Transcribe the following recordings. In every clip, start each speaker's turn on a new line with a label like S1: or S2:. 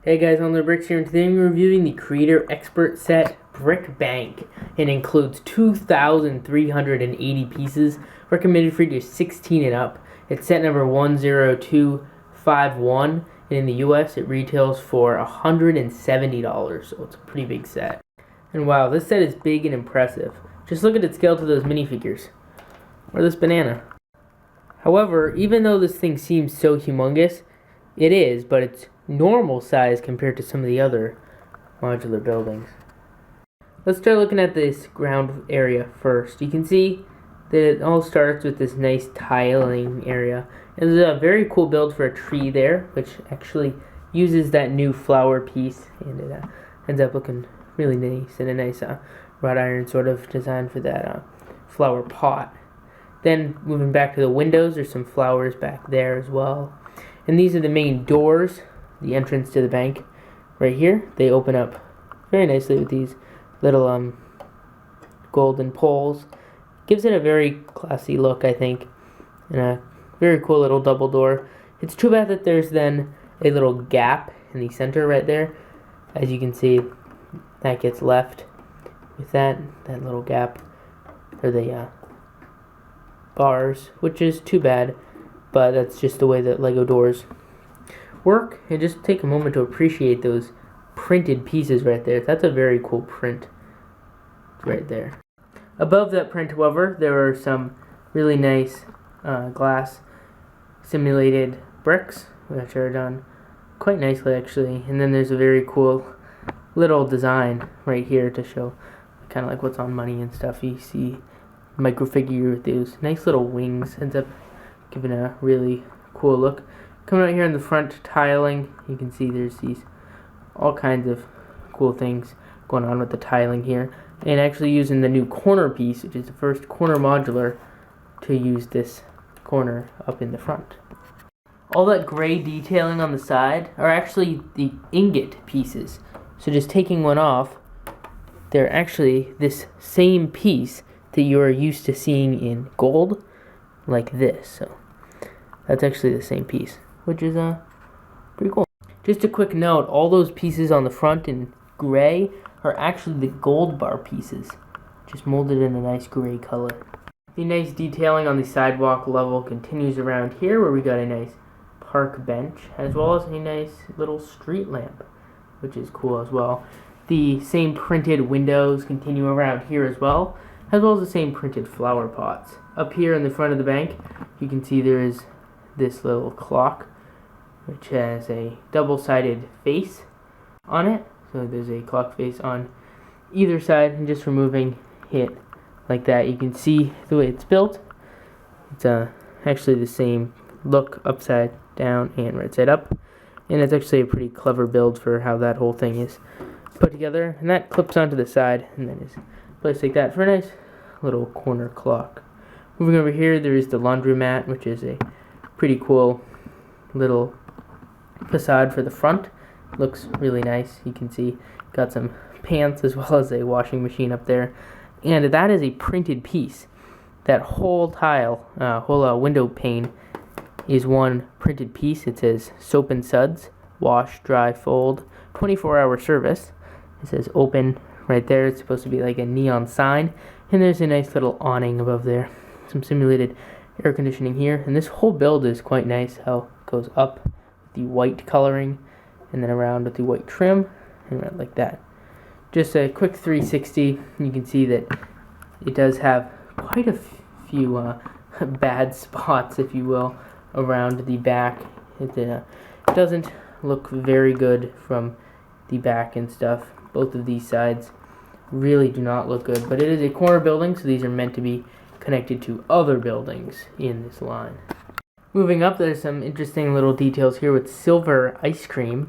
S1: Hey guys, on the Bricks here, and today I'm reviewing the Creator Expert Set Brick Bank. It includes 2,380 pieces, recommended for ages 16 and up. It's set number 10251, and in the US it retails for $170, so it's a pretty big set. And wow, this set is big and impressive. Just look at its scale to those minifigures, or this banana. However, even though this thing seems so humongous, it is, but it's normal size compared to some of the other modular buildings. Let's start looking at this ground area first. You can see that it all starts with this nice tiling area. And there's a very cool build for a tree there, which actually uses that new flower piece, and it ends up looking really nice and a nice wrought iron sort of design for that flower pot. Then moving back to the windows, there's some flowers back there as well. And these are the main doors, the entrance to the bank right here. They open up very nicely with these little golden poles. Gives it a very classy look, I think, and a very cool little double door. It's too bad that there's then a little gap in the center right there. As you can see, that gets left with that little gap for the bars, which is too bad, but that's just the way that Lego doors work. And just take a moment to appreciate those printed pieces right there. That's a very cool print right there. Above that print, however, there are some really nice glass simulated bricks, which are done quite nicely actually. And then there's a very cool little design right here to show kind of like what's on money and stuff. You see microfigure with those nice little wings, ends up giving a really cool look. Coming out here in the front tiling, you can see there's these all kinds of cool things going on with the tiling here, and actually using the new corner piece, which is the first corner modular to use this corner up in the front. All that gray detailing on the side are actually the ingot pieces, so just taking one off, they're actually this same piece that you are used to seeing in gold, like this. So that's actually the same piece, which is pretty cool. Just a quick note, all those pieces on the front in gray are actually the gold bar pieces, just molded in a nice gray color. The nice detailing on the sidewalk level continues around here, where we got a nice park bench, as well as a nice little street lamp, which is cool as well. The same printed windows continue around here as well as the same printed flower pots. Up here in the front of the bank, you can see there is this little clock, which has a double-sided face on it. So there's a clock face on either side, and just removing it like that, you can see the way it's built. It's actually the same look upside down and right side up, and it's actually a pretty clever build for how that whole thing is put together. And that clips onto the side and then is placed like that for a nice little corner clock. Moving over here, there is the laundromat, which is a pretty cool little facade for the front. Looks really nice. You can see got some pants as well as a washing machine up there, and that is a printed piece. That whole tile, whole window pane is one printed piece. It says soap and suds, wash, dry, fold, 24-hour service. It says open right there. It's supposed to be like a neon sign, and there's a nice little awning above there. Some simulated air conditioning here, and this whole build is quite nice how it goes up with the white coloring and then around with the white trim and around like that. Just a quick 360. You can see that it does have quite a few bad spots, if you will, around the back. It doesn't look very good from the back and stuff. Both of these sides really do not look good, but it is a corner building, so these are meant to be connected to other buildings in this line. Moving up, there's some interesting little details here with silver ice cream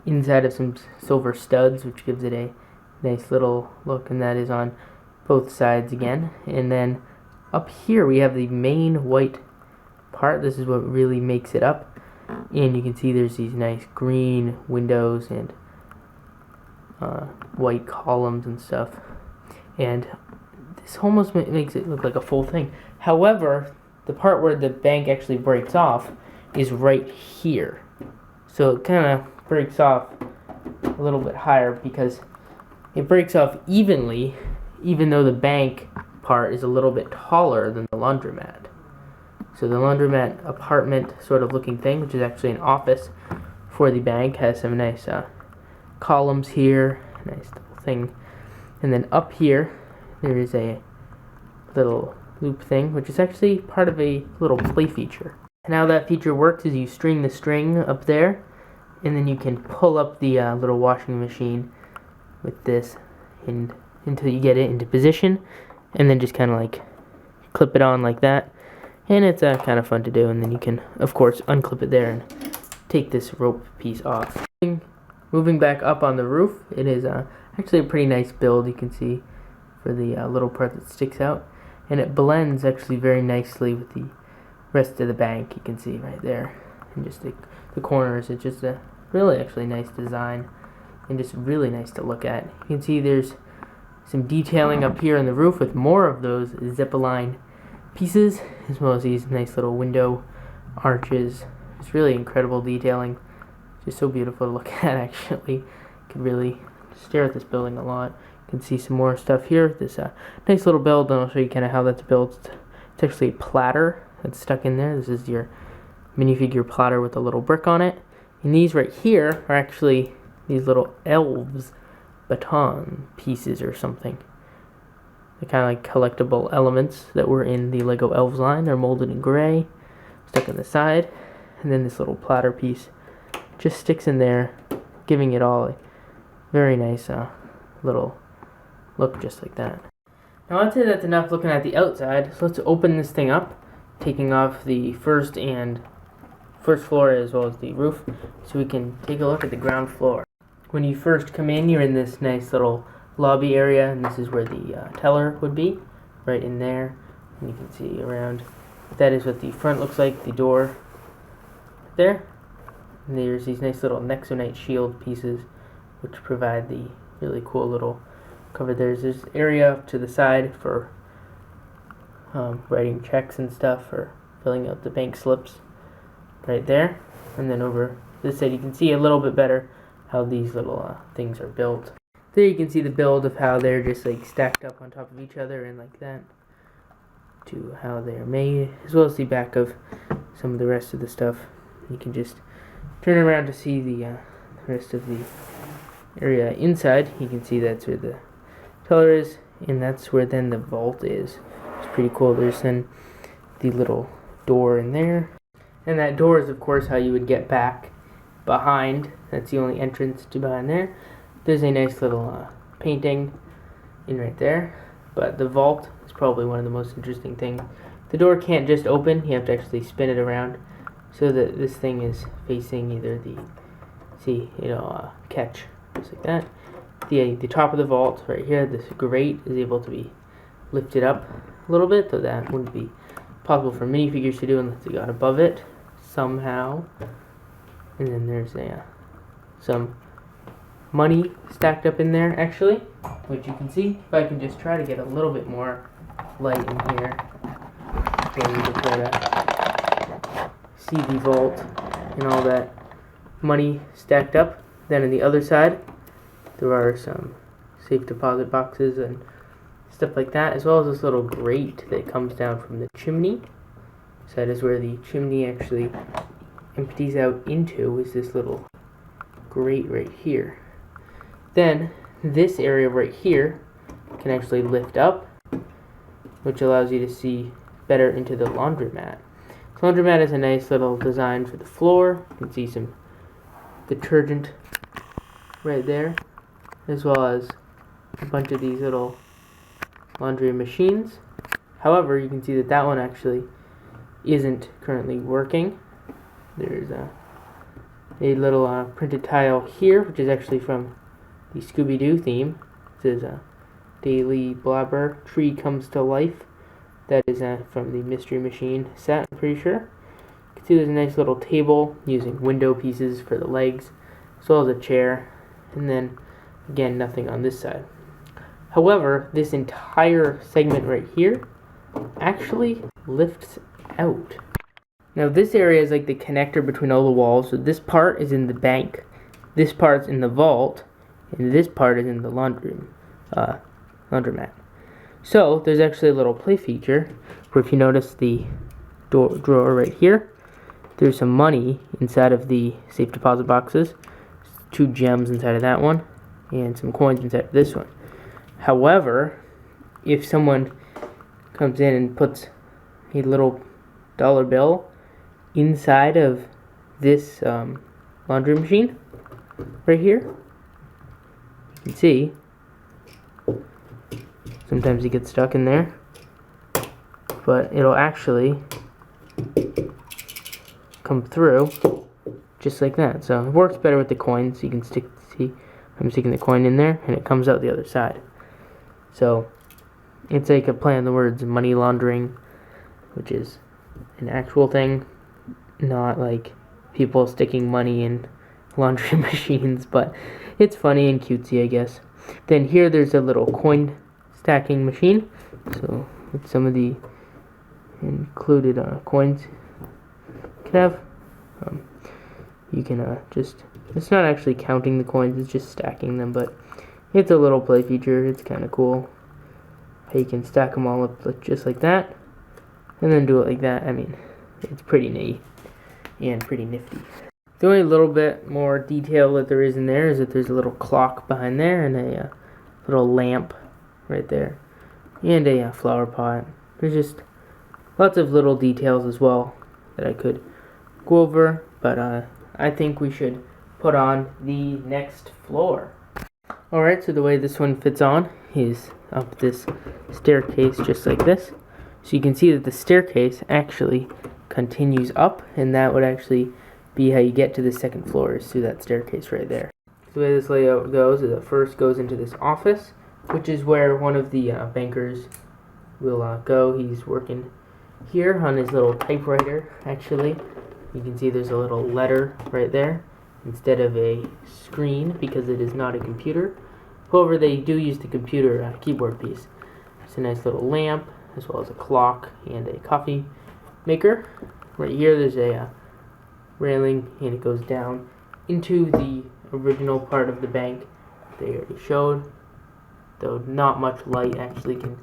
S1: inside of some silver studs, which gives it a nice little look, and that is on both sides again. And then up here we have the main white part. This is what really makes it up, and you can see there's these nice green windows and white columns and stuff, and this almost makes it look like a full thing. However, the part where the bank actually breaks off is right here, so it kind of breaks off a little bit higher because it breaks off evenly, even though the bank part is a little bit taller than the laundromat. So the laundromat apartment sort of looking thing, which is actually an office for the bank, has some nice columns here, nice little thing. And then up here, there is a little loop thing, which is actually part of a little play feature. And how that feature works is you string the string up there, and then you can pull up the little washing machine with this until you get it into position, and then just kind of like clip it on like that. And it's kind of fun to do, and then you can, of course, unclip it there and take this rope piece off. Moving back up on the roof, it is actually a pretty nice build, you can see, for the little part that sticks out. And it blends actually very nicely with the rest of the bank, you can see right there. And just the corners, it's just a really actually nice design, and just really nice to look at. You can see there's some detailing up here on the roof with more of those zip-line pieces, as well as these nice little window arches. It's really incredible detailing. Just so beautiful to look at, actually. You can really stare at this building a lot. You can see some more stuff here. This nice little build, and I'll show you kind of how that's built. It's actually a platter that's stuck in there. This is your minifigure platter with a little brick on it. And these right here are actually these little elves baton pieces or something. They're kind of like collectible elements that were in the Lego Elves line. They're molded in gray, stuck on the side, and then this little platter piece just sticks in there, giving it all a very nice little look just like that. Now I'd say that's enough looking at the outside, so let's open this thing up, taking off the first floor as well as the roof, so we can take a look at the ground floor. When you first come in, you're in this nice little lobby area, and this is where the teller would be, right in there. And you can see around. That is what the front looks like, the door there. And there's these nice little Nexonite shield pieces, which provide the really cool little cover. There's this area up to the side for writing checks and stuff, or filling out the bank slips right there. And then over this side you can see a little bit better how these little things are built. There you can see the build of how they're just like stacked up on top of each other and like that, to how they're made, as well as the back of some of the rest of the stuff. You can just turn around to see the rest of the area inside. You can see that's where the teller is, and that's where then the vault is. It's pretty cool. There's then the little door in there, and that door is of course how you would get back behind. That's the only entrance to behind there. There's a nice little painting in right there, but the vault is probably one of the most interesting things. The door can't just open, you have to actually spin it around so that this thing is facing either the, catch, just like that. The top of the vault right here, this grate is able to be lifted up a little bit, though that wouldn't be possible for minifigures to do unless they got above it somehow. And then there's some money stacked up in there, actually, which you can see. If I can just try to get a little bit more light in here, so we can try to see the vault and all that money stacked up. Then on the other side, there are some safe deposit boxes and stuff like that, as well as this little grate that comes down from the chimney. So that is where the chimney actually empties out into, is this little grate right here. Then this area right here can actually lift up, which allows you to see better into the laundromat. So laundromat is a nice little design for the floor. You can see some detergent right there, as well as a bunch of these little laundry machines. However, you can see that that one actually isn't currently working. There's a little printed tile here, which is actually from the Scooby-Doo theme. This is a Daily Blabber Tree Comes to Life. That is from the Mystery Machine set, I'm pretty sure. You can see there's a nice little table using window pieces for the legs, as well as a chair, and then again nothing on this side. However, this entire segment right here actually lifts out. Now this area is like the connector between all the walls. So this part is in the bank. this part's in the vault, and this part is in the laundromat. So there's actually a little play feature where if you notice the drawer right here, there's some money inside of the safe deposit boxes, 2 gems inside of that one, and some coins inside of this one. However, if someone comes in and puts a little dollar bill inside of this laundry machine right here, you can see sometimes it gets stuck in there, but it'll actually come through just like that. So it works better with the coins. You can see I'm sticking the coin in there and it comes out the other side. So it's like a play on the words, money laundering, which is an actual thing, not like people sticking money in laundry machines, but it's funny and cutesy, I guess. Then here there's a little coin stacking machine, so with some of the included coins you can have. You can just, it's not actually counting the coins, it's just stacking them, but it's a little play feature. It's kind of cool how you can stack them all up just like that and then do it like that. I mean, it's pretty neat and pretty nifty. The only little bit more detail that there is in there is that there's a little clock behind there and a little lamp right there and a flower pot. There's just lots of little details as well that I could go over, but I think we should put on the next floor. Alright, so the way this one fits on is up this staircase just like this. So you can see that the staircase actually continues up, and that would actually be how you get to the second floor, is through that staircase right there. The way this layout goes is it first goes into this office, which is where one of the bankers will go. He's working here on his little typewriter, actually. You can see there's a little letter right there instead of a screen because it is not a computer. However, they do use the computer keyboard piece. It's a nice little lamp as well as a clock and a coffee maker. Right here there's a railing and it goes down into the original part of the bank they already showed, though not much light actually can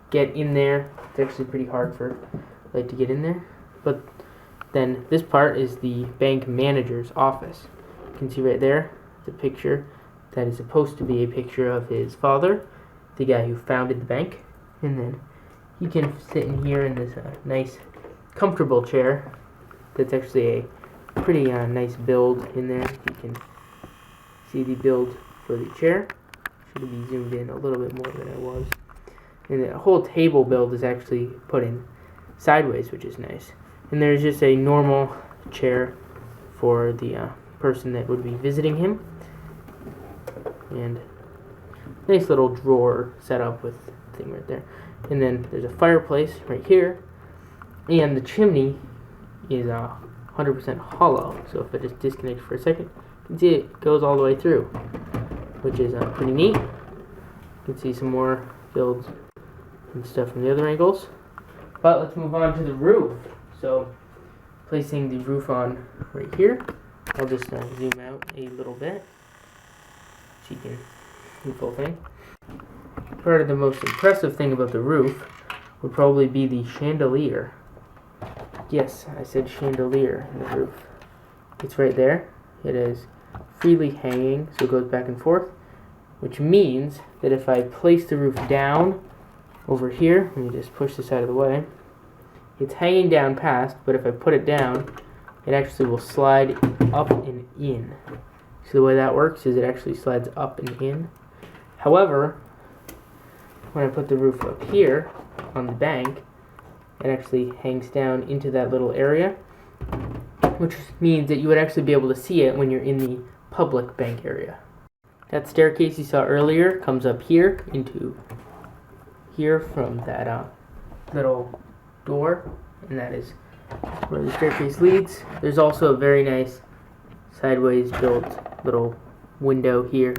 S1: get in there. It's actually pretty hard for light to get in there. But then this part is the bank manager's office. You can see right there the picture that is supposed to be a picture of his father, the guy who founded the bank. And then he can sit in here in this nice comfortable chair that's actually a pretty nice build in there. You can see the build for the chair. Should be zoomed in a little bit more than I was. And the whole table build is actually put in sideways, which is nice. And there's just a normal chair for the person that would be visiting him. And nice little drawer set up with thing right there. And then there's a fireplace right here. And the chimney is 100% hollow. So if I just disconnect for a second, you can see it goes all the way through, which is pretty neat. You can see some more builds and stuff from the other angles. But let's move on to the roof. So placing the roof on right here, I'll just zoom out a little bit so you can see the full thing. Part of the most impressive thing about the roof would probably be the chandelier. Yes, I said chandelier in the roof. It's right there. It is freely hanging, so it goes back and forth, which means that if I place the roof down over here, let me just push this out of the way, it's hanging down past, but if I put it down, it actually will slide up and in. So the way that works is it actually slides up and in. However, when I put the roof up here on the bank, it actually hangs down into that little area, which means that you would actually be able to see it when you're in the public bank area. That staircase you saw earlier comes up here into here from that little door, and that is where the staircase leads. There's also a very nice sideways built little window here,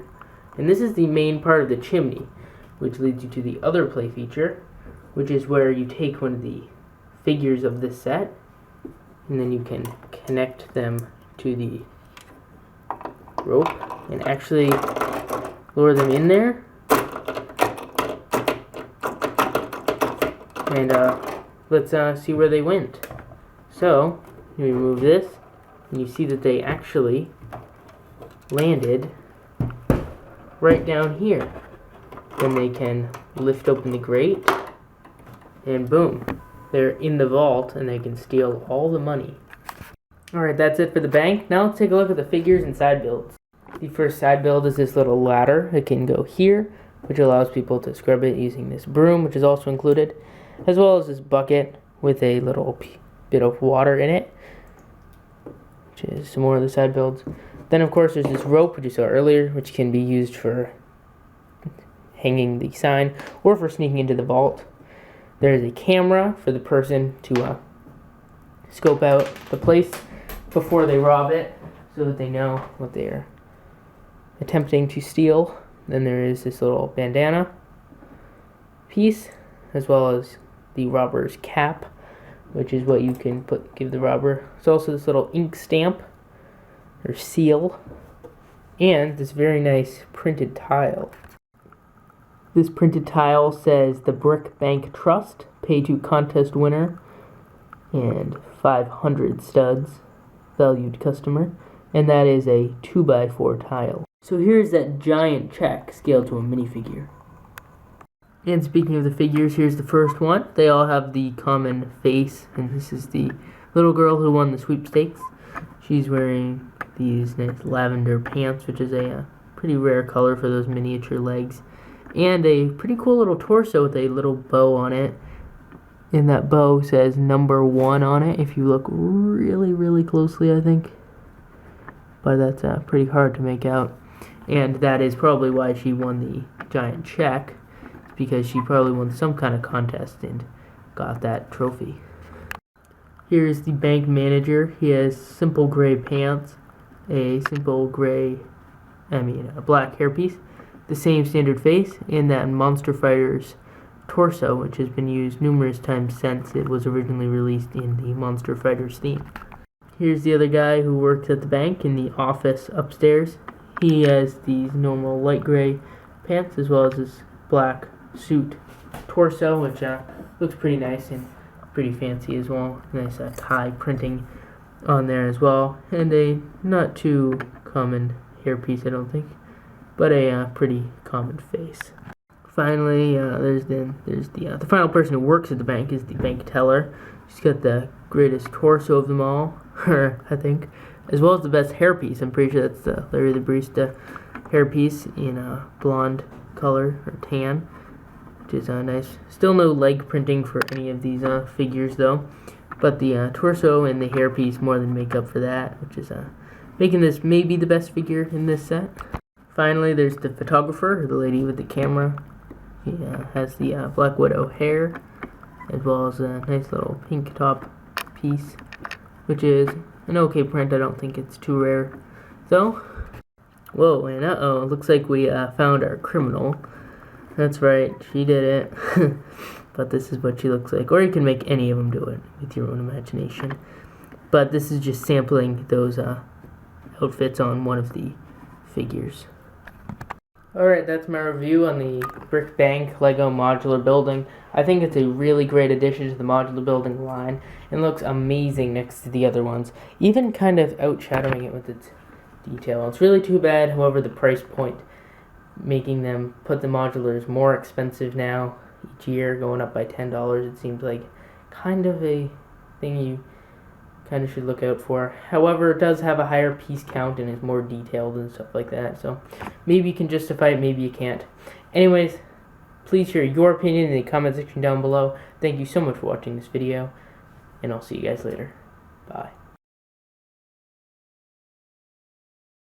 S1: and this is the main part of the chimney, which leads you to the other play feature, which is where you take one of the figures of this set and then you can connect them to the rope and actually lower them in there. And let's see where they went. So, you remove this, and you see that they actually landed right down here. Then they can lift open the grate, and boom, they're in the vault, and they can steal all the money. Alright, that's it for the bank. Now let's take a look at the figures and side builds. The first side build is this little ladder. It can go here, which allows people to scrub it using this broom, which is also included, as well as this bucket with a little bit of water in it, which is some more of the side builds. Then of course there's this rope, which you saw earlier, which can be used for hanging the sign or for sneaking into the vault. There's a camera for the person to scope out the place before they rob it, so that they know what they are attempting to steal. Then there is this little bandana piece, as well as the robber's cap, which is what you can give the robber. There's also this little ink stamp or seal, and this very nice printed tile. This printed tile says the Brick Bank Trust, pay to contest winner, and 500 studs, valued customer, and that is a 2x4 tile. So here's that giant check scaled to a minifigure. And speaking of the figures, here's the first one. They all have the common face, and this is the little girl who won the sweepstakes. She's wearing these nice lavender pants, which is a pretty rare color for those miniature legs, and a pretty cool little torso with a little bow on it. And that bow says number 1 on it if you look really closely, I think. But that's pretty hard to make out. And that is probably why she won the giant check, because she probably won some kind of contest and got that trophy. Here's the bank manager. He has simple gray pants, a simple gray, a black hairpiece, the same standard face, and that Monster Fighter's torso, which has been used numerous times since it was originally released in the Monster Fighters theme. Here's the other guy who works at the bank in the office upstairs. He has these normal light gray pants as well as this black suit torso, which looks pretty nice and pretty fancy as well. Nice tie printing on there as well, and a not too common hairpiece, I don't think, but a pretty common face. Finally, there's the final person who works at the bank is the bank teller. She's got the greatest torso of them all, I think, as well as the best hairpiece. I'm pretty sure that's the Larry the Barista hairpiece in a blonde color or tan, which is nice. Still no leg printing for any of these figures though, but the torso and the hairpiece more than make up for that, which is making this maybe the best figure in this set. Finally, there's the photographer, the lady with the camera. He has the Black Widow hair, as well as a nice little pink top piece, which is an okay print. I don't think it's too rare. So, whoa, and it looks like we found our criminal. That's right, she did it. But this is what she looks like. Or you can make any of them do it with your own imagination. But this is just sampling those outfits on one of the figures. Alright, that's my review on the Brick Bank Lego modular building. I think it's a really great addition to the modular building line and looks amazing next to the other ones, even kind of outshadowing it with its detail. It's really too bad, however, the price point, making them put the modulars more expensive now each year, going up by $10. It seems like kind of a thing you kind of should look out for. However, it does have a higher piece count and is more detailed and stuff like that, so maybe you can justify it, maybe you can't. Anyways, please share your opinion in the comment section down below. Thank you so much for watching this video, and I'll see you guys later. Bye.